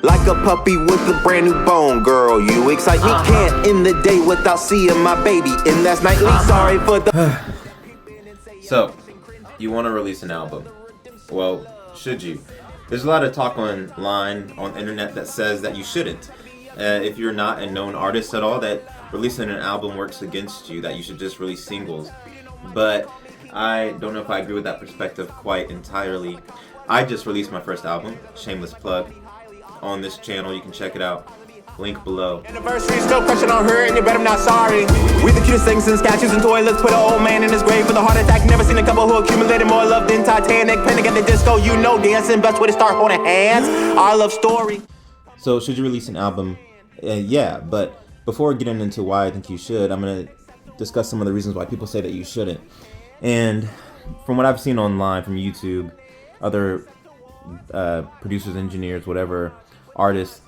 like a puppy with a brand new bone. Girl, you excite me. Can't end the day without seeing my baby, and that's nightly. Sorry for the So, you want to release an album. Well, should you? There's a lot of talk online, on the internet, that says that you shouldn't. If you're not a known artist at all, that releasing an album works against you, that you should just release singles. But I don't know if I agree with that perspective quite entirely. I just released my first album, shameless plug, on this channel. You can check it out. Link below. anniversary, still crushing on her, and you bet I'm not sorry. We the cutest things in statues and toilets. Put an old man in his grave with a heart attack. Never seen a couple who accumulated more love than Titanic. Panic at the disco, you know, dancing. Best way to start holding hands. Our love story. So, should you release an album? Yeah, but before getting into why I think you should, I'm going to discuss some of the reasons why people say that you shouldn't. And from what I've seen online, from YouTube, other producers, engineers, whatever, artists,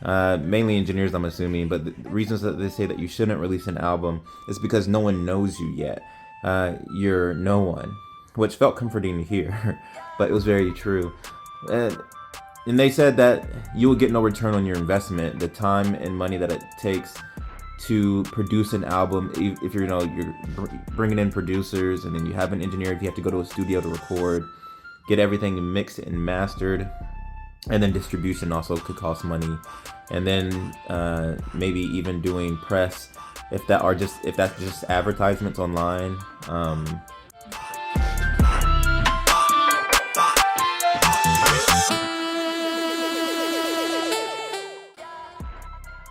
mainly engineers, I'm assuming, but the reasons that they say that you shouldn't release an album is because no one knows you yet. You're no one, which felt comforting to hear, but it was very true. And they said that you will get no return on your investment, the time and money that it takes to produce an album. If you're bringing in producers, and then you have an engineer, if you have to go to a studio to record, get everything mixed and mastered, and then distribution also could cost money, and then maybe even doing press, if that's just advertisements online.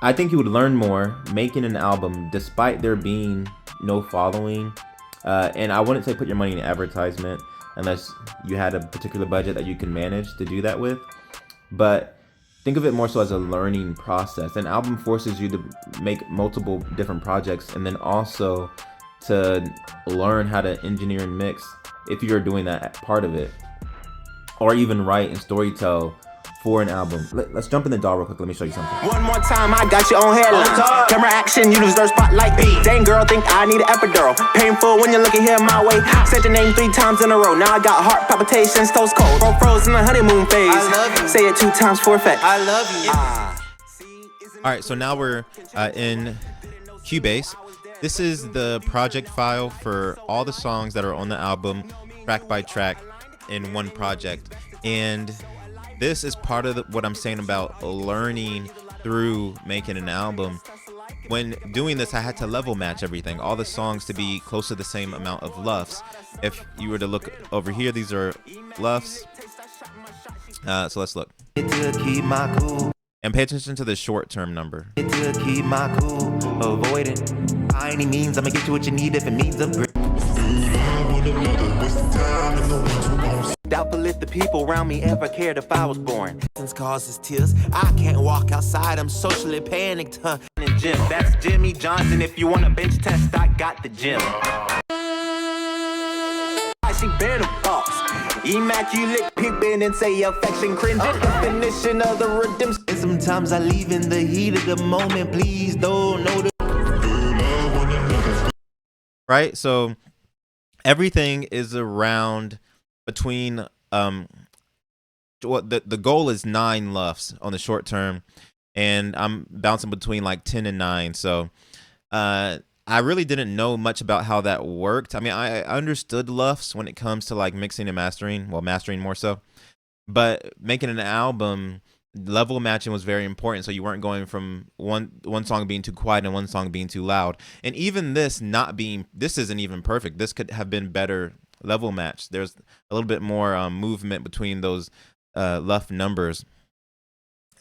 I think you would learn more making an album despite there being no following. And I wouldn't say put your money in advertisement unless you had a particular budget that you can manage to do that with. But think of it more so as a learning process. An album forces you to make multiple different projects, and then also to learn how to engineer and mix if you're doing that part of it, or even write and storytell for an album. Let's jump in the doll real quick. Let me show you something. One more time, I got you on headline. Camera action, you deserve spotlight. Dang girl, think I need an epidural. Painful when you're looking here my way. Said your name 3 times in a row. Now I got heart palpitations, toes cold. Bro froze in the honeymoon phase. I love you. Say it 2 times for effect. I love you. All right, so now we're in Cubase. This is the project file for all the songs that are on the album, track by track, in one project. And this is part of what I'm saying about learning through making an album. When doing this, I had to level match everything, all the songs to be close to the same amount of LUFs. If you were to look over here, these are LUFs. So let's look. And pay attention to the short-term number. Keep my cool, avoiding. By any means, I'ma get you what you need if it means a doubtful if the people around me ever cared if I was born. Since causes tears, I can't walk outside, I'm socially panicked, huh? In gym, that's Jimmy Johnson. If you want a bench test, I got the gym. She been a boss, immaculate pimpin' and say affection cringe. Definition of the redemption. And sometimes I leave in the heat of the moment. Please don't know the. Right, so everything is around between the goal is 9 LUFs on the short term, and I'm bouncing between like 10 and 9. So I really didn't know much about how that worked. I mean, I understood LUFs when it comes to like mixing and mastering, well, mastering more so, but making an album, level matching was very important, so you weren't going from one song being too quiet and one song being too loud. And even this isn't even perfect. This could have been better level match. There's a little bit more movement between those LUF numbers,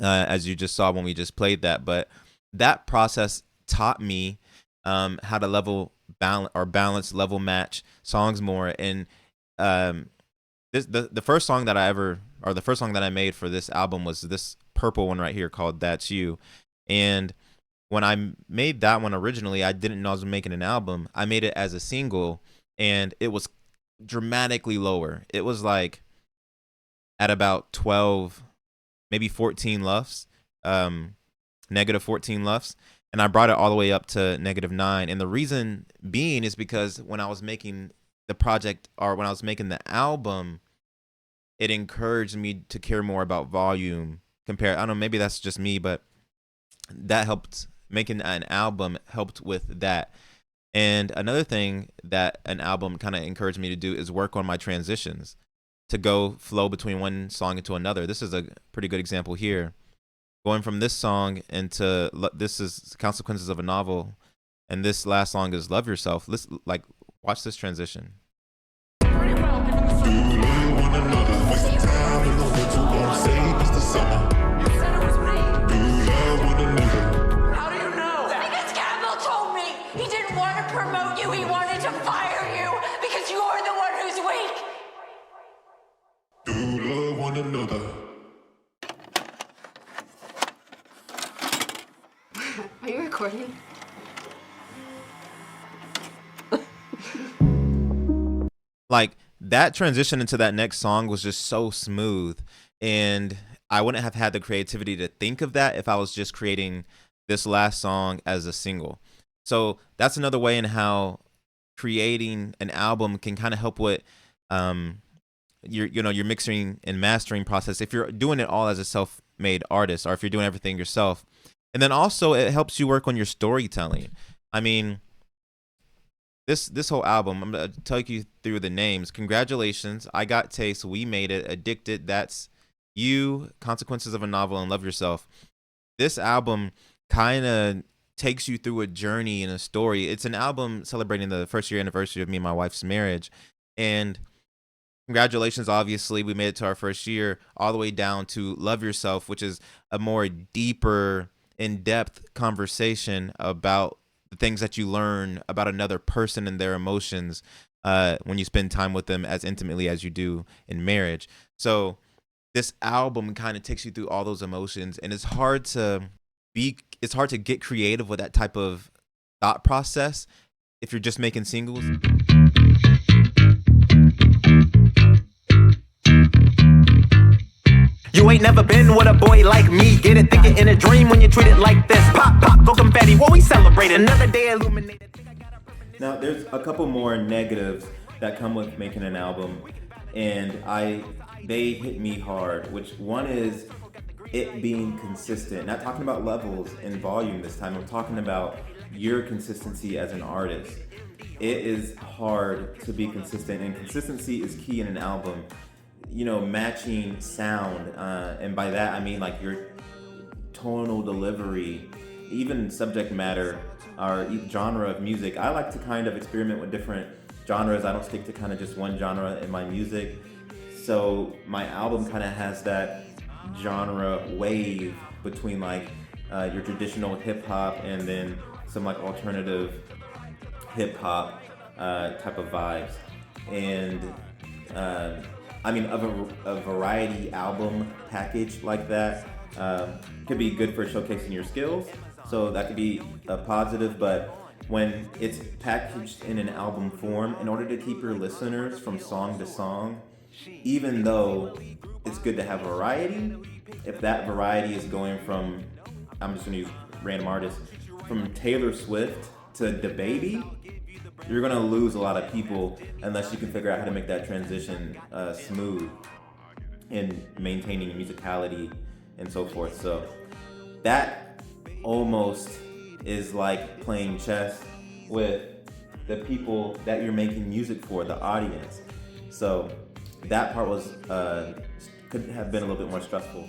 as you just saw when we just played that. But that process taught me how to balance level match songs more. And the first song that the first song that I made for this album was this purple one right here called That's You. And when I made that one originally, I didn't know I was making an album. I made it as a single, and it was dramatically lower. It was like at about 12, maybe 14 LUFs, negative 14 LUFs. And I brought it all the way up to -9. And the reason being is because when I was making the project, or when I was making the album, it encouraged me to care more about volume compare. I don't know, maybe that's just me, but that helped. Making an album helped with that. And another thing that an album kind of encouraged me to do is work on my transitions, to go flow between one song into another. This is a pretty good example here. Going from this song into, this is Consequences of a Novel, and this last song is Love Yourself. Listen, like, watch this transition. Are you recording? Like, that transition into that next song was just so smooth, and I wouldn't have had the creativity to think of that if I was just creating this last song as a single. So that's another way in how creating an album can kind of help with your mixing and mastering process if you're doing it all as a self-made artist, or if you're doing everything yourself. And then also it helps you work on your storytelling. I mean, this whole album, I'm gonna take you through the names. Congratulations, I Got Taste, We Made It, Addicted, That's You, Consequences of a Novel, and Love Yourself. This album kind of takes you through a journey and a story. It's an album celebrating the first year anniversary of me and my wife's marriage. And congratulations, obviously, we made it to our first year, all the way down to Love Yourself, which is a more deeper, in-depth conversation about the things that you learn about another person and their emotions when you spend time with them as intimately as you do in marriage. So this album kind of takes you through all those emotions, and it's hard to get creative with that type of thought process if you're just making singles. You ain't never been with a boy like me. Get it, think it in a dream when you treat it like this. Pop, pop, go confetti, what we celebrate. Another day illuminated. Now, there's a couple more negatives that come with making an album, and they hit me hard. Which one is it being consistent. Not talking about levels and volume this time. I'm talking about your consistency as an artist. It is hard to be consistent, and consistency is key in an album. You know, matching sound, and by that I mean like your tonal delivery, even subject matter or genre of music. I like to kind of experiment with different genres. I don't stick to kind of just one genre in my music. So my album kind of has that genre wave between like your traditional hip hop and then some like alternative hip hop type of vibes. And I mean, a variety album package like that could be good for showcasing your skills. So that could be a positive, but when it's packaged in an album form, in order to keep your listeners from song to song, even though it's good to have variety, if that variety is going from, I'm just gonna use random artists, from Taylor Swift to DaBaby, you're gonna lose a lot of people unless you can figure out how to make that transition smooth and maintaining musicality and so forth. So that almost is like playing chess with the people that you're making music for, the audience. So that part was could have been a little bit more stressful.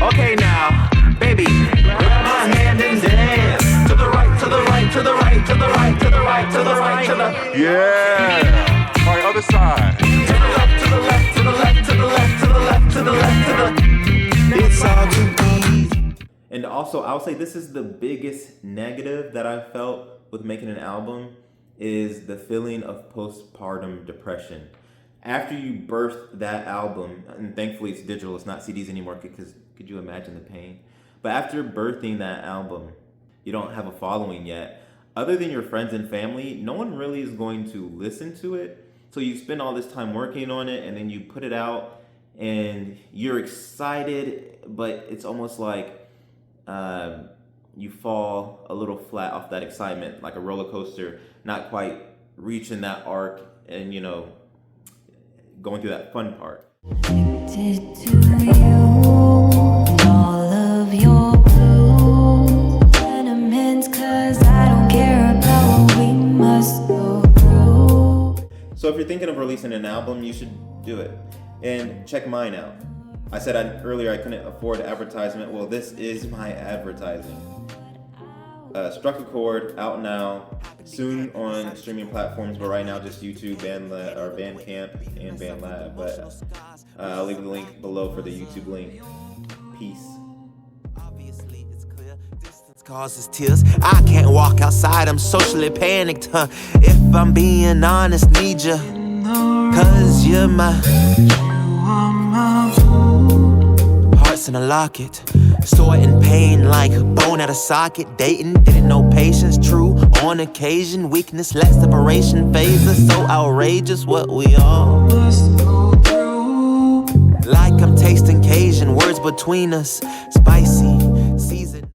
Okay now, baby, grab my hand and dance to the right, to the right, to the right, to the right, to the right, to the right, to the yeah. All right, other side. To the left, to the left, to the left, to the left, to the left, to the left, to the. It's all too easy. And also, I'll say this is the biggest negative that I felt with making an album is the feeling of postpartum depression. After you birth that album, and thankfully it's digital, it's not CDs anymore, because could you imagine the pain? But after birthing that album, you don't have a following yet. Other than your friends and family, no one really is going to listen to it. So you spend all this time working on it, and then you put it out, and you're excited, but it's almost like you fall a little flat off that excitement, like a roller coaster, not quite reaching that arc and, you know, going through that fun part. Did to you. thinking of releasing an album, you should do it. And check mine out. I said earlier I couldn't afford advertisement. Well, this is my advertising. Struck a Chord, out now, soon on streaming platforms, but right now just YouTube, Bandcamp, and BandLab. But I'll leave the link below for the YouTube link. Peace. Causes tears. I can't walk outside, I'm socially panicked, If I'm being honest, need you, cause you're my heart's in a locket. Stored in pain like a bone at a socket. Dating, didn't know patience, true on occasion. Weakness, lack separation phases. So outrageous what we all must go through. Like I'm tasting Cajun, words between us spicy.